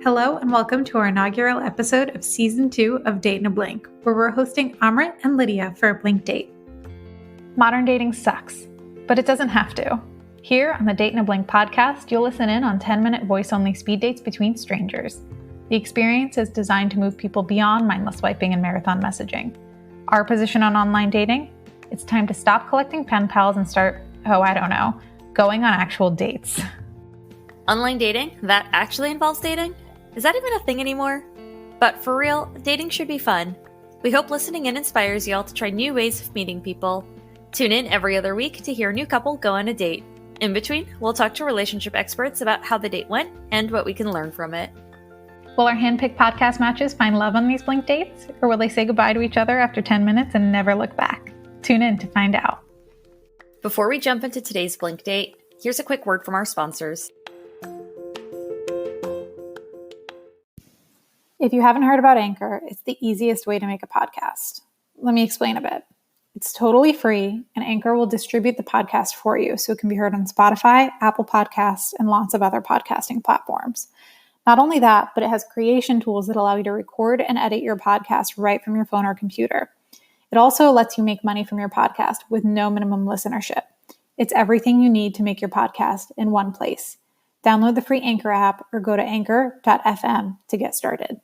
Hello and welcome to our inaugural episode of Season 2 of Date in a Blink, where we're hosting Amrit and Lydia for a blink date. Modern dating sucks, but it doesn't have to. Here on the Date in a Blink podcast, you'll listen in on 10-minute voice-only speed dates between strangers. The experience is designed to move people beyond mindless swiping and marathon messaging. Our position on online dating? It's time to stop collecting pen pals and start, going on actual dates. Online dating? That actually involves dating? Is that even a thing anymore? But for real, dating should be fun. We hope listening in inspires y'all to try new ways of meeting people. Tune in every other week to hear a new couple go on a date. In between, we'll talk to relationship experts about how the date went and what we can learn from it. Will our handpicked podcast matches find love on these blink dates? Or will they say goodbye to each other after 10 minutes and never look back? Tune in to find out. Before we jump into today's blink date, here's a quick word from our sponsors. If you haven't heard about Anchor, it's the easiest way to make a podcast. Let me explain a bit. It's totally free, and Anchor will distribute the podcast for you so it can be heard on Spotify, Apple Podcasts, and lots of other podcasting platforms. Not only that, but it has creation tools that allow you to record and edit your podcast right from your phone or computer. It also lets you make money from your podcast with no minimum listenership. It's everything you need to make your podcast in one place. Download the free Anchor app or go to anchor.fm to get started.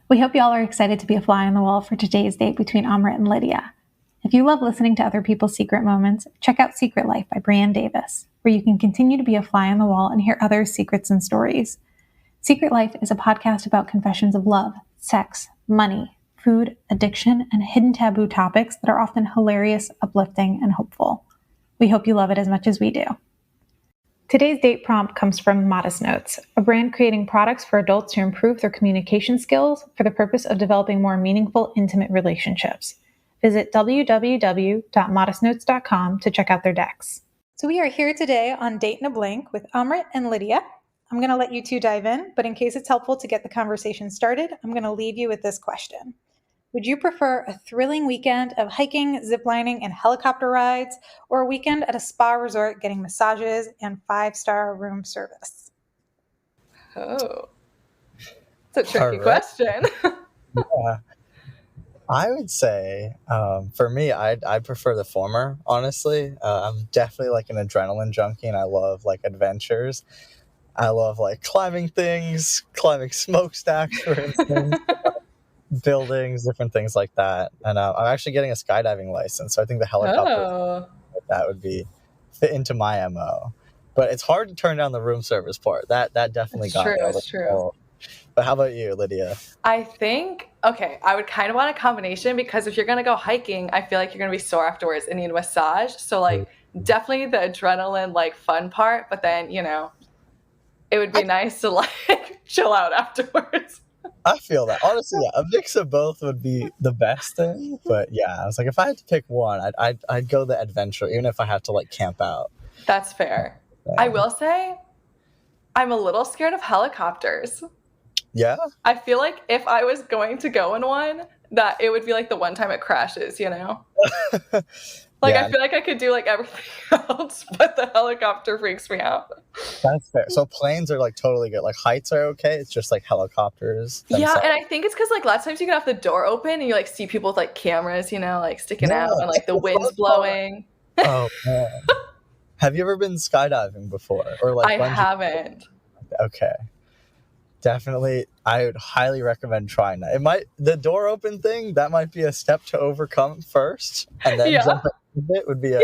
We hope y'all are excited to be a fly on the wall for today's date between Amrit and Lydia. If you love listening to other people's secret moments, check out Secret Life by Brienne Davis, where you can continue to be a fly on the wall and hear others' secrets and stories. Secret Life is a podcast about confessions of love, sex, money, food, addiction, and hidden taboo topics that are often hilarious, uplifting, and hopeful. We hope you love it as much as we do. Today's date prompt comes from Modest Notes, a brand creating products for adults to improve their communication skills for the purpose of developing more meaningful, intimate relationships. Visit www.modestnotes.com to check out their decks. So we are here today on Date in a Blink with Amrit and Lydia. I'm going to let you two dive in, but in case it's helpful to get the conversation started, I'm going to leave you with this question. Would you prefer a thrilling weekend of hiking, ziplining, and helicopter rides, or a weekend at a spa resort getting massages and 5-star room service? Oh, it's a tricky question. Yeah. I would say, for me, I'd prefer the former, honestly. I'm definitely like an adrenaline junkie, and I love like adventures. I love like climbing things, climbing smokestacks, for instance. Buildings, different things like that. And I'm actually getting a skydiving license, so I think the helicopter that would be fit into my MO. But it's hard to turn down the room service part. That definitely got me. It's true. But how about you, Lydia? I think, I would kind of want a combination, because if you're going to go hiking, I feel like you're going to be sore afterwards and need a massage. So like definitely the adrenaline, like fun part, but then, it would be nice to like chill out afterwards. I feel that. Honestly, yeah, a mix of both would be the best thing. But yeah, I was like, if I had to pick one, I'd go the adventure, even if I had to like camp out. That's fair. Yeah. I will say I'm a little scared of helicopters. Yeah? I feel like if I was going to go in one, that it would be like the one time it crashes, Like, yeah. I feel like I could do like everything else, but the helicopter freaks me out. That's fair. So planes are like totally good. Like heights are okay. It's just like helicopters themselves. Yeah, and I think it's because like lots of times you get off the door open and you like see people with like cameras, like sticking out and like the wind's blowing. Oh man. Have you ever been skydiving before? Or like I haven't. Okay. Definitely, I would highly recommend trying that. The door open thing, that might be a step to overcome first, and then jump into it would be a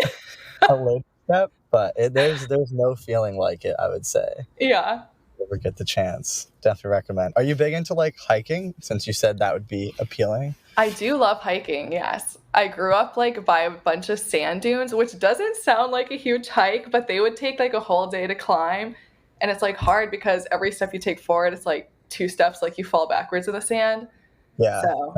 later step. But there's no feeling like it, I would say. Yeah. If you ever get the chance, definitely recommend. Are you big into like hiking? Since you said that would be appealing. I do love hiking. Yes, I grew up like by a bunch of sand dunes, which doesn't sound like a huge hike, but they would take like a whole day to climb. And it's like hard because every step you take forward, it's like 2 steps, like you fall backwards in the sand. Yeah. So,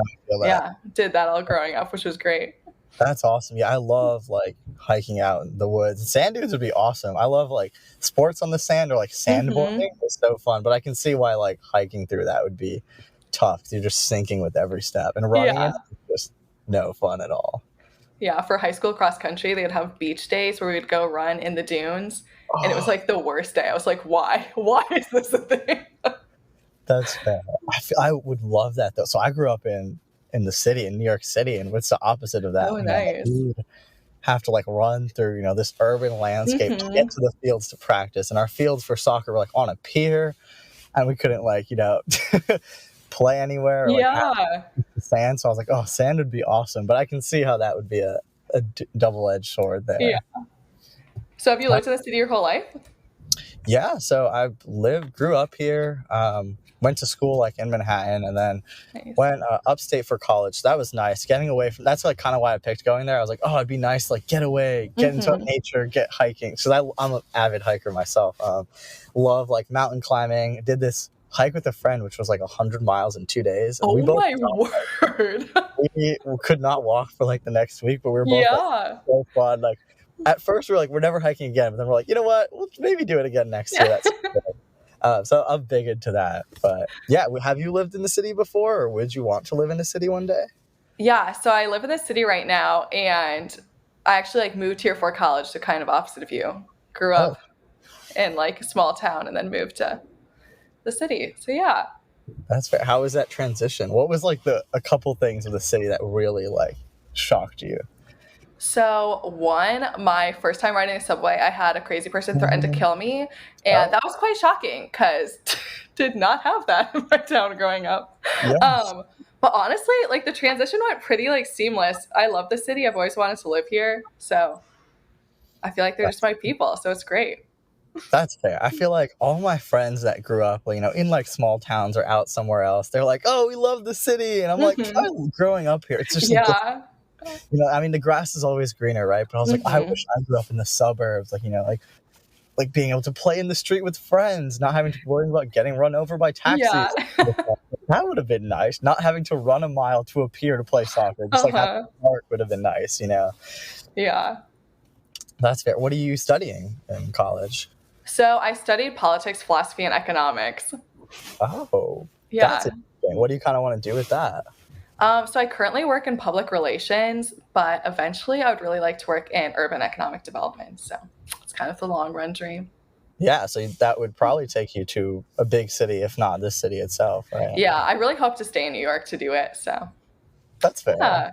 did that all growing up, which was great. That's awesome. Yeah, I love like hiking out in the woods. Sand dunes would be awesome. I love like sports on the sand or like sandboarding. It's so fun. But I can see why like hiking through that would be tough. You're just sinking with every step. And running is just no fun at all. Yeah, for high school cross country, they would have beach days where we'd go run in the dunes. And it was like the worst day. I was like, why? Why is this a thing? That's fair. I would love that though. So I grew up in the city, in New York City, and what's the opposite of that? Oh, You know, like, nice. we would have to like run through, you know, this urban landscape to get Hmm. to the fields to practice. And our fields for soccer were like on a pier, and we couldn't like, you know, play anywhere or like have Yeah. sand. So I was like, oh, sand would be awesome. But I can see how that would be a double-edged sword Yeah. there. So have you lived in the city your whole life? Yeah, so I grew up here, went to school like in Manhattan, and then Nice. went upstate for college. So that was nice. Getting away from that's like kind of why I picked going there. I was like, oh, it'd be nice to like get away, get into Mhm. nature, get hiking. So I'm an avid hiker myself. Love like mountain climbing. Did this hike with a friend, which was like 100 miles in 2 days, and Oh we both my word. we could not walk for like the next week, but we were both like Yeah. so fun. Like at first we were like, we're never hiking again, but then we're like, you know what? We'll maybe do it again next year. That's good. So I'm big into that. But yeah, have you lived in the city before, or would you want to live in the city one day? Yeah, so I live in the city right now, and I actually like moved here for college, so kind of opposite of you. Grew Oh, up in like a small town and then moved to the city. So yeah. that's fair. How was that transition? What was like a couple things of the city that really like shocked you? So one, my first time riding the subway, I had a crazy person threaten to kill me, and Oh, that was quite shocking because did not have that in my town growing up. yes. But honestly, like the transition went pretty like seamless. I love the city. I've always wanted to live here, so I feel like they're just my people. So it's great. That's fair. I feel like all my friends that grew up, you know, in like small towns or out somewhere else, they're like, "Oh, we love the city," and I'm like, Hmm. "I'm growing up here. It's just a different, Yeah. you know. I mean, the grass is always greener, right?" But I was like, I Hmm. wish I grew up in the suburbs, like you know, like being able to play in the street with friends, not having to worry about getting run over by Yeah. taxis. That would have been nice. Not having to run a mile to a pier to play soccer, just like having Uh-huh. a park would have been nice. You know, Yeah. that's fair. What are you studying in college? So I studied politics, philosophy, and economics. Oh, that's Yeah. interesting. What do you kind of want to do with that? So I currently work in public relations, but eventually I would really like to work in urban economic development. So it's kind of the long run dream. Yeah, so that would probably take you to a big city, if not this city itself, right? Yeah, I really hope to stay in New York to do it. So That's fair. yeah.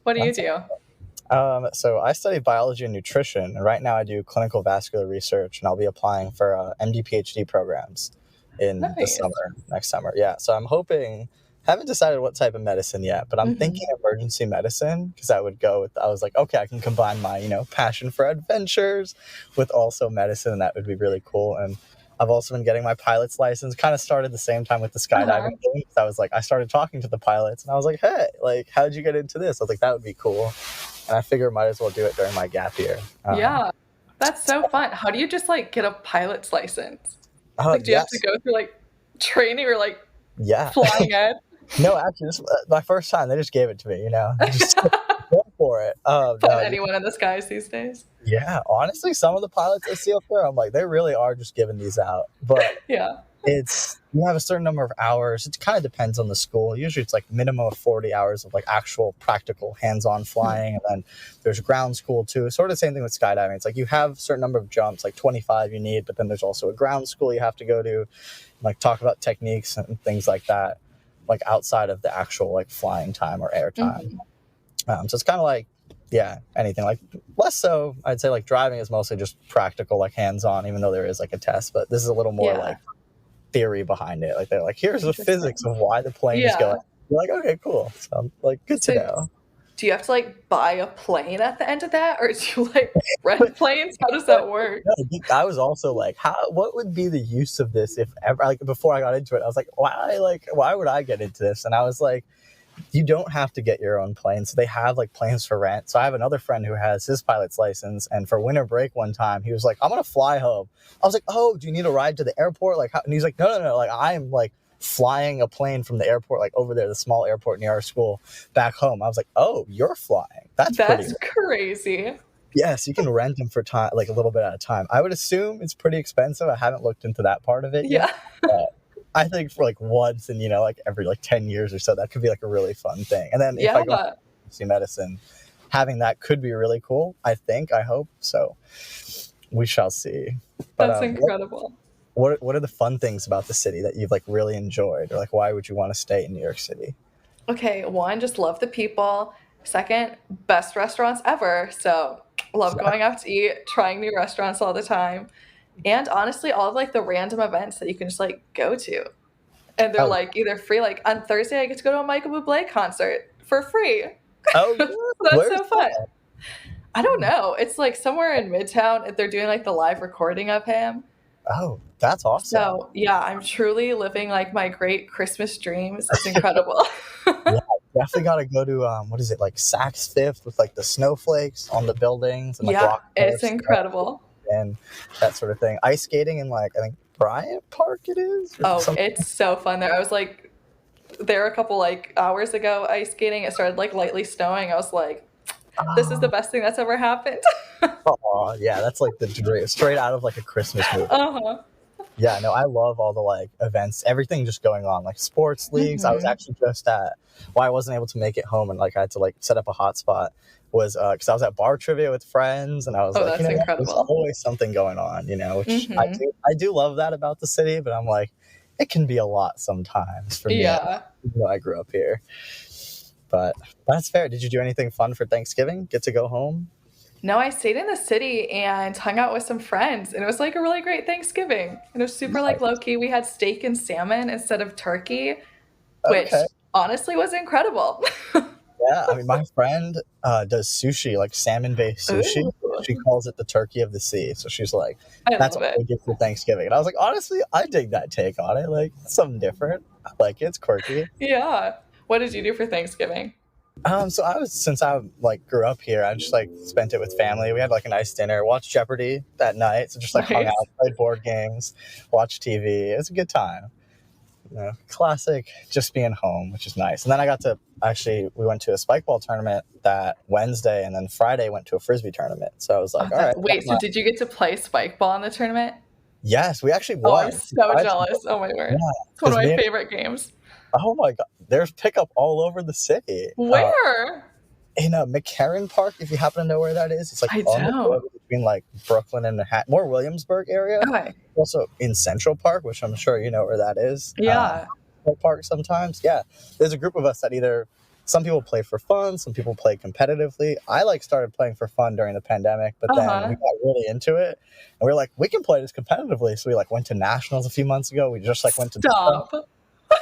What do you That's do? So I study biology and nutrition, and right now I do clinical vascular research, and I'll be applying for MD PhD programs in the Nice. summer, next summer. Yeah, so I'm hoping, haven't decided what type of medicine yet, but I'm Hmm. thinking emergency medicine because I was like, okay, I can combine my, you know, passion for adventures with also medicine, and that would be really cool. And I've also been getting my pilot's license, kind of started the same time with the Uh-huh. skydiving thing. 'Cause I was like, I started talking to the pilots, and I was like, hey, like, how'd you get into this? I was like, that would be cool. And I figure I might as well do it during my gap year. Yeah. That's so fun. How do you just like get a pilot's license? Oh, Like, do you have to yes. go through like training or like Yeah. flying ed? No, actually, this was my first time. They just gave it to me, you know? Just go for it. Fun No, anyone in the skies these days. yeah, honestly, some of the pilots I see up there, I'm like, they really are just giving these out. But Yeah. you have a certain number of hours. It kind of depends on the school. Usually it's like minimum of 40 hours of like actual practical hands-on flying. And then there's ground school too. Sort of the same thing with skydiving. It's like you have a certain number of jumps, like 25 you need, but then there's also a ground school you have to go to, like talk about techniques and things like that, like outside of the actual like flying time or air time. Mhm. So it's kind of like, yeah, anything like less so. I'd say like driving is mostly just practical, like hands-on, even though there is like a test, but this is a little more Yeah. like theory behind it. Like they're like, here's the Interesting. physics of why the plane is Yeah. going. You're like, okay, cool. So I'm like, good to So know. do you have to like buy a plane at the end of that, or do you like rent planes? How does that work? No, I was also like, what would be the use of this if ever, like before I got into it, I was like, why would I get into this? And I was like, you don't have to get your own plane. So they have like planes for rent. So I have another friend who has his pilot's license, and for winter break one time, he was like, I'm going to fly home. I was like, oh, do you need a ride to the airport? Like, how? And he's like, no. Like, I'm like flying a plane from the airport, like over there, the small airport near our school, back home. I was like, oh, you're flying. That's pretty That's cool. crazy. Yes, you can rent them for time, like a little bit at a time. I would assume it's pretty expensive. I haven't looked into that part of it yet. Yeah. But I think for like once in, you know, like every like 10 years or so, that could be like a really fun thing. And then if I go Yeah. to see medicine, having that could be really cool. I hope. So we shall see. But That's incredible. What are the fun things about the city that you've like really enjoyed, or like why would you want to stay in New York City? Okay, one, just love the people. Second, best restaurants ever. So love going out to eat, trying new restaurants all the time. And honestly, all of like the random events that you can just like go to. And they're Oh, like either free, like on Thursday I get to go to a Michael Bublé concert for free. oh So yeah. that's Where's so fun. that? I don't know. It's like somewhere in Midtown. They're doing like the live recording of him. Oh, that's awesome. So yeah, I'm truly living like my great Christmas dreams. It's incredible. Yeah, definitely got to go to what is it, like Saks Fifth with like the snowflakes on the buildings and like Yeah, rock it's cliffs incredible. and that sort of thing. Ice skating in like I think Bryant Park it is. Or Oh, something. it's so fun there. I was like there a couple like hours ago ice skating. It started like lightly snowing. I was like, this is the best thing that's ever happened. Oh, yeah, that's like the dream, straight out of like a Christmas movie. Uh-huh. Yeah, no, I love all the like events, everything just going on, like sports leagues. I was actually just at, I wasn't able to make it home and like I had to like set up a hotspot was because I was at bar trivia with friends and I was Oh, like, that's there's incredible. always something going on, which I do love that about the city, but I'm like, it can be a lot sometimes for me. Yeah. Even though I grew up here. But that's fair. Did you do anything fun for Thanksgiving? Get to go home? No, I stayed in the city and hung out with some friends, and it was like a really great Thanksgiving. And it was super like low key. We had steak and salmon instead of turkey, which Okay. honestly was incredible. Yeah, I mean, my friend does sushi, like salmon-based sushi. Ooh. She calls it the turkey of the sea. So she's like, I that's love what it. we get for Thanksgiving. And I was like, honestly, I dig that take on it. Like, it's something different. I like it. It's quirky. Yeah. What did you do for Thanksgiving? So since I like grew up here, I just like spent it with family. We had like a nice dinner, watched Jeopardy that night. So just like hung Nice. out, played board games, watched TV. It was a good time. Classic, just being home, which is nice. And then we went to a spike ball tournament that Wednesday, and then Friday went to a frisbee tournament. So I was like, all right. Wait, so did you get to play spike ball in the tournament? Yes, we actually Oh, won. I'm so jealous. Oh my word. Yeah, It's one of 'cause my favorite games. oh my God, there's pickup all over the city. Where? In McCarran Park, if you happen to know where that is. It's like I on the don't. border between like Brooklyn and Manhattan, more Williamsburg area. Okay. Also in Central Park, which I'm sure you know where that is. Yeah. Park sometimes. Yeah, there's a group of us that either some people play for fun, some people play competitively. I started playing for fun during the pandemic, but then we got really into it, and we were like, we can play this competitively. So we went to nationals a few months ago. We just went to Stop.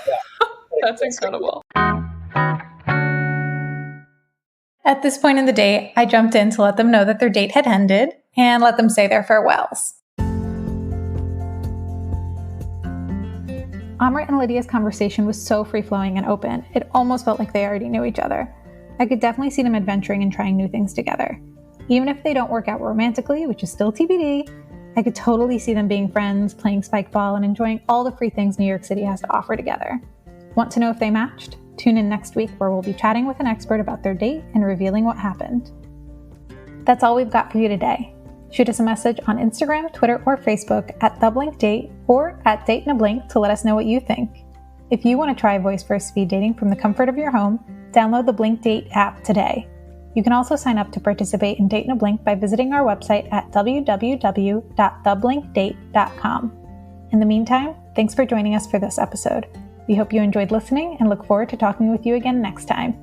Yeah. That's incredible. At this point in the day, I jumped in to let them know that their date had ended and let them say their farewells. Amrit and Lydia's conversation was so free-flowing and open, it almost felt like they already knew each other. I could definitely see them adventuring and trying new things together. Even if they don't work out romantically, which is still TBD, I could totally see them being friends, playing spike ball, and enjoying all the free things New York City has to offer together. Want to know if they matched? Tune in next week where we'll be chatting with an expert about their date and revealing what happened. That's all we've got for you today. Shoot us a message on Instagram, Twitter, or Facebook at @TheBlinkDate or at @DateInABlink to let us know what you think. If you want to try voice-first speed dating from the comfort of your home, download the Blink Date app today. You can also sign up to participate in Date in a Blink by visiting our website at www.theblinkdate.com. In the meantime, thanks for joining us for this episode. We hope you enjoyed listening and look forward to talking with you again next time.